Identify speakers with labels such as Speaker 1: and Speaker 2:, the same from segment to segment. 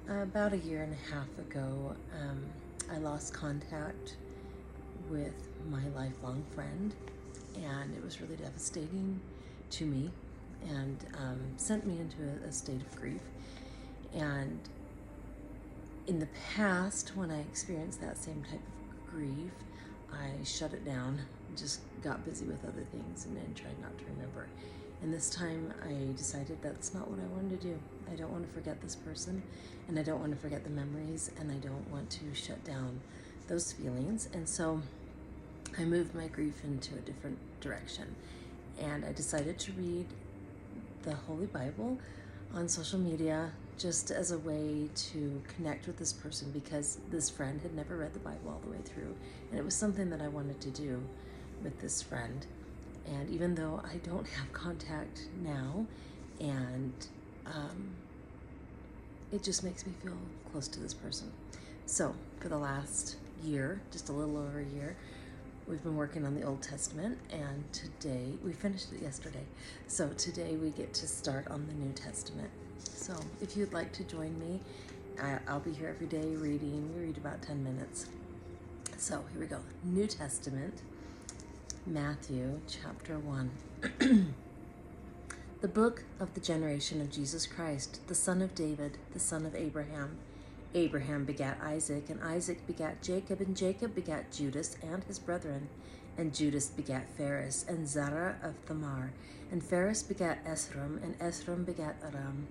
Speaker 1: About a year and a half ago, I lost contact with my lifelong friend, and it was really devastating to me and sent me into a state of grief. And in the past, when I experienced that same type of grief, I shut it down, just got busy with other things and then tried not to remember. And this time I decided that's not what I wanted to do. I don't want to forget this person, and I don't want to forget the memories, and I don't want to shut down those feelings. And so I moved my grief into a different direction. And I decided to read the Holy Bible on social media just as a way to connect with this person, because this friend had never read the Bible all the way through. And it was something that I wanted to do with this friend. And even though I don't have contact now, and it just makes me feel close to this person. So for the last year, just a little over a year, we've been working on the Old Testament, and today, we finished it yesterday. So today we get to start on the New Testament. So if you'd like to join me, I'll be here every day reading. We read about 10 minutes. So here we go. New Testament, Matthew chapter 1. The book of the generation of Jesus Christ, the son of David, the son of Abraham. Abraham begat Isaac, and Isaac begat Jacob, and Jacob begat Judas and his brethren. And Judas begat Phares, and Zerah of Thamar. And Phares begat Esrom, and Esrom begat Aram.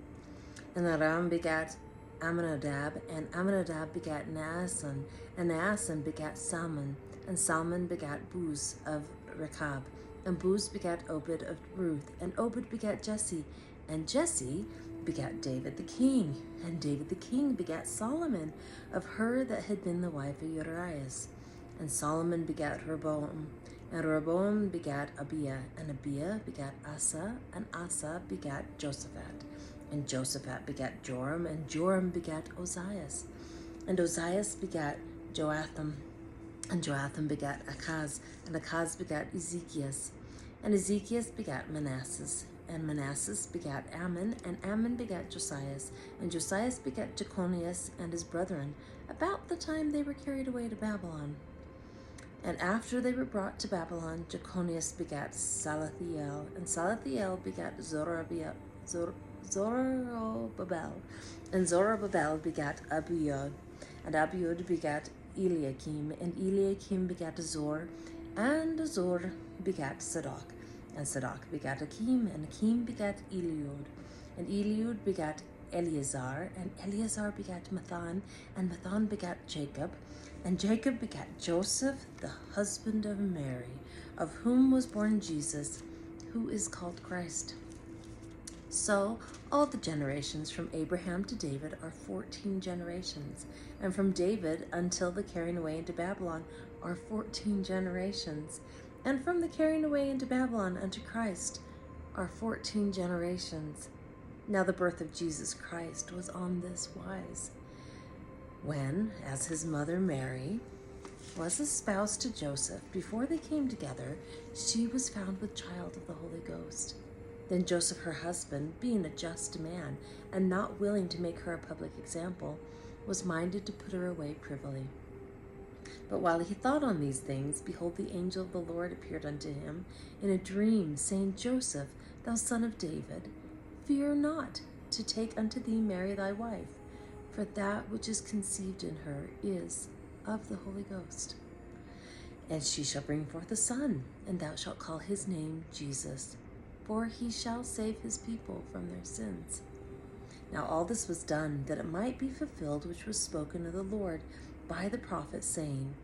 Speaker 1: And Aram begat Amminadab, and Amminadab begat Naason, and Naason begat Salmon, and Salmon begat Booz of Rechab, and Booz begat Obed of Ruth, and Obed begat Jesse, and Jesse begat David the king, and David the king begat Solomon of her that had been the wife of Urias. And Solomon begat Rehoboam, and Rehoboam begat Abiah, and Abiah begat Asa, and Asa begat Josaphat, and Josaphat begat Joram, and Joram begat Ozias, and Ozias begat Joatham, and Joatham begat Achaz, and Achaz begat Ezekias, and Ezekias begat Manasseh, and Manasseh begat Ammon, and Ammon begat Josias, and Josias begat Jeconias and his brethren, about the time they were carried away to Babylon. And after they were brought to Babylon, Jeconias begat Salathiel, and Salathiel begat Zorobabel, and Zorobabel begat Abiud, and Abiud begat Eliakim, and Eliakim begat Azor, and Azor begat Sadok, and Sadok begat Akim, and Akim begat Eliud, and Eliud begat Eleazar, and Eleazar begat Mathan, and Mathan begat Jacob, and Jacob begat Joseph, the husband of Mary, of whom was born Jesus, who is called Christ. So all the generations from Abraham to David are 14 generations, and from David until the carrying away into Babylon are 14 generations, and from the carrying away into Babylon unto Christ are 14 generations. Now the birth of Jesus Christ was on this wise. When, as his mother Mary was espoused to Joseph, before they came together, she was found with child of the Holy Ghost. Then Joseph, her husband, being a just man, and not willing to make her a public example, was minded to put her away privily. But while he thought on these things, behold, the angel of the Lord appeared unto him in a dream, saying, Joseph, thou son of David, fear not to take unto thee Mary thy wife, for that which is conceived in her is of the Holy Ghost. And she shall bring forth a son, and thou shalt call his name Jesus, for he shall save his people from their sins. Now all this was done, that it might be fulfilled which was spoken of the Lord by the prophet, saying,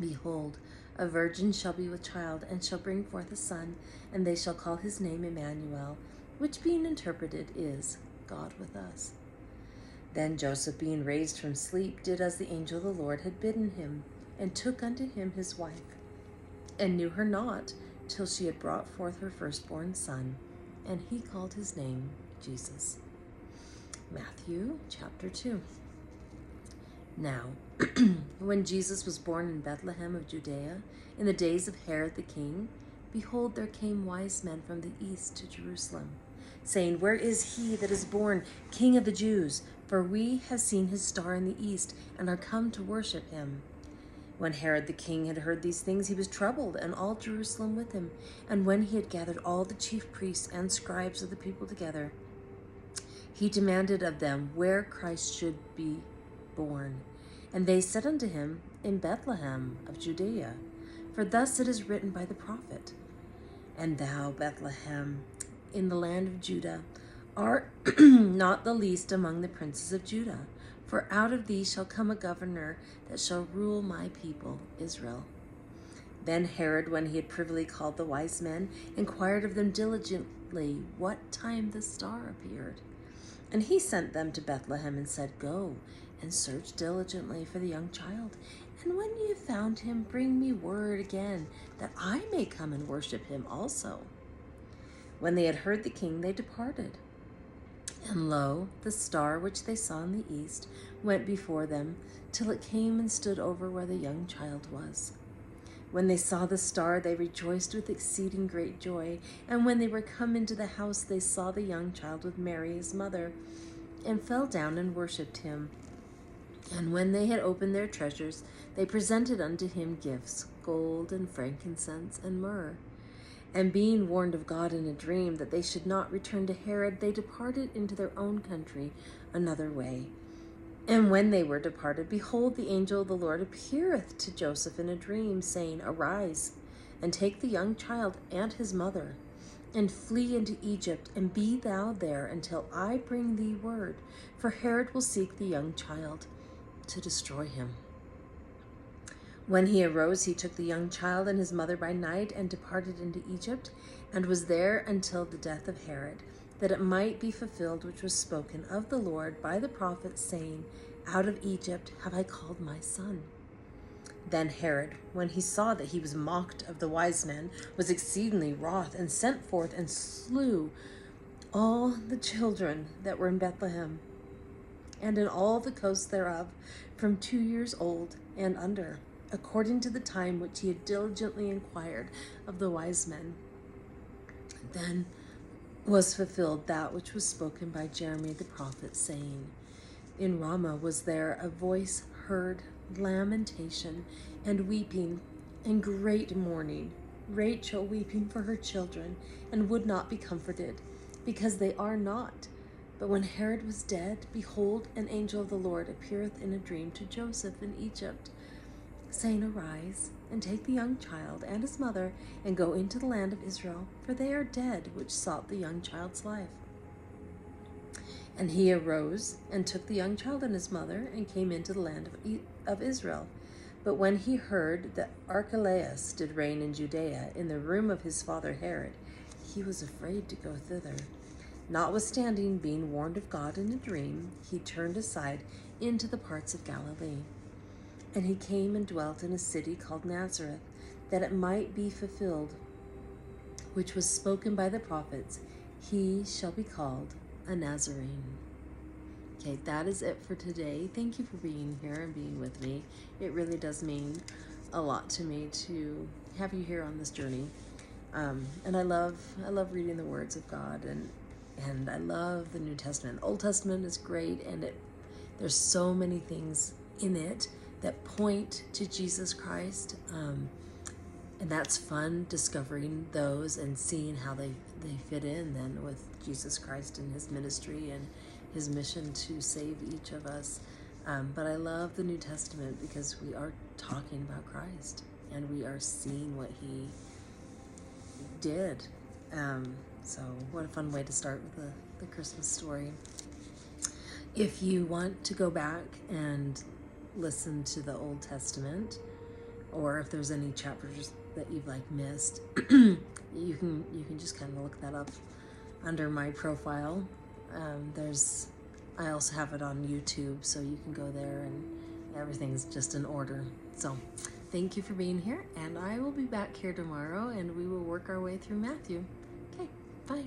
Speaker 1: Behold, a virgin shall be with child, and shall bring forth a son, and they shall call his name Emmanuel, which being interpreted is, God with us. Then Joseph, being raised from sleep, did as the angel of the Lord had bidden him, and took unto him his wife, and knew her not till she had brought forth her firstborn son, and he called his name Jesus. Matthew chapter 2. Now, when Jesus was born in Bethlehem of Judea, in the days of Herod the king, behold, there came wise men from the east to Jerusalem, saying, Where is he that is born King of the Jews? for we have seen his star in the east and are come to worship him." When Herod the king had heard these things, he was troubled, and all Jerusalem with him. And when he had gathered all the chief priests and scribes of the people together, he demanded of them where Christ should be born. And they said unto him, "In Bethlehem of Judea. For thus it is written by the prophet, And thou, Bethlehem, in the land of Judah, art not the least among the princes of Judah. For out of thee shall come a governor that shall rule my people Israel." Then Herod, when he had privily called the wise men, inquired of them diligently what time the star appeared. And he sent them to Bethlehem and said, "Go and search diligently for the young child. And when ye have found him, bring me word again, that I may come and worship him also." When they had heard the king, they departed. And lo, the star which they saw in the east went before them, till it came and stood over where the young child was. When they saw the star, they rejoiced with exceeding great joy. And when they were come into the house, they saw the young child with Mary his mother, and fell down and worshipped him. And when they had opened their treasures, they presented unto him gifts, gold and frankincense and myrrh. And being warned of God in a dream that they should not return to Herod, they departed into their own country another way. And when they were departed, behold, the angel of the Lord appeareth to Joseph in a dream, saying, "Arise, and take the young child and his mother, and flee into Egypt, and be thou there until I bring thee word, for Herod will seek the young child to destroy him." When he arose, he took the young child and his mother by night and departed into Egypt, and was there until the death of Herod, that it might be fulfilled which was spoken of the Lord by the prophet, saying, "Out of Egypt have I called my son." Then Herod, when he saw that he was mocked of the wise men, was exceedingly wroth, and sent forth and slew all the children that were in Bethlehem, and in all the coasts thereof, from 2 years old and under, according to the time which he had diligently inquired of the wise men. Then was fulfilled that which was spoken by Jeremy the prophet, saying, "In Ramah was there a voice heard, lamentation and weeping, and great mourning, Rachel weeping for her children, and would not be comforted, because they are not. But when Herod was dead, behold, an angel of the Lord appeareth in a dream to Joseph in Egypt, saying, Arise, and take the young child and his mother, and go into the land of Israel, for they are dead which sought the young child's life. And he arose, and took the young child and his mother, and came into the land of Israel. But when he heard that Archelaus did reign in Judea, in the room of his father Herod, he was afraid to go thither. Notwithstanding, being warned of God in a dream, he turned aside into the parts of Galilee. And he came and dwelt in a city called Nazareth, that it might be fulfilled, which was spoken by the prophets, he shall be called a Nazarene. Okay, that is it for today. Thank you for being here and being with me. It really does mean a lot to me to have you here on this journey. And I love reading the words of God, and I love the New Testament. Old Testament is great, and there's so many things in it that point to Jesus Christ, and that's fun, discovering those and seeing how they fit in then with Jesus Christ and his ministry and his mission to save each of us. But I love the New Testament because we are talking about Christ and we are seeing what he did. So what a fun way to start with the Christmas story. If you want to go back and listen to the Old Testament, or if there's any chapters that you've missed, you can just kind of look that up under my profile. I also have it on YouTube, so you can go there and everything's just in order. So thank you for being here, and I will be back here tomorrow and we will work our way through Matthew. Okay, bye.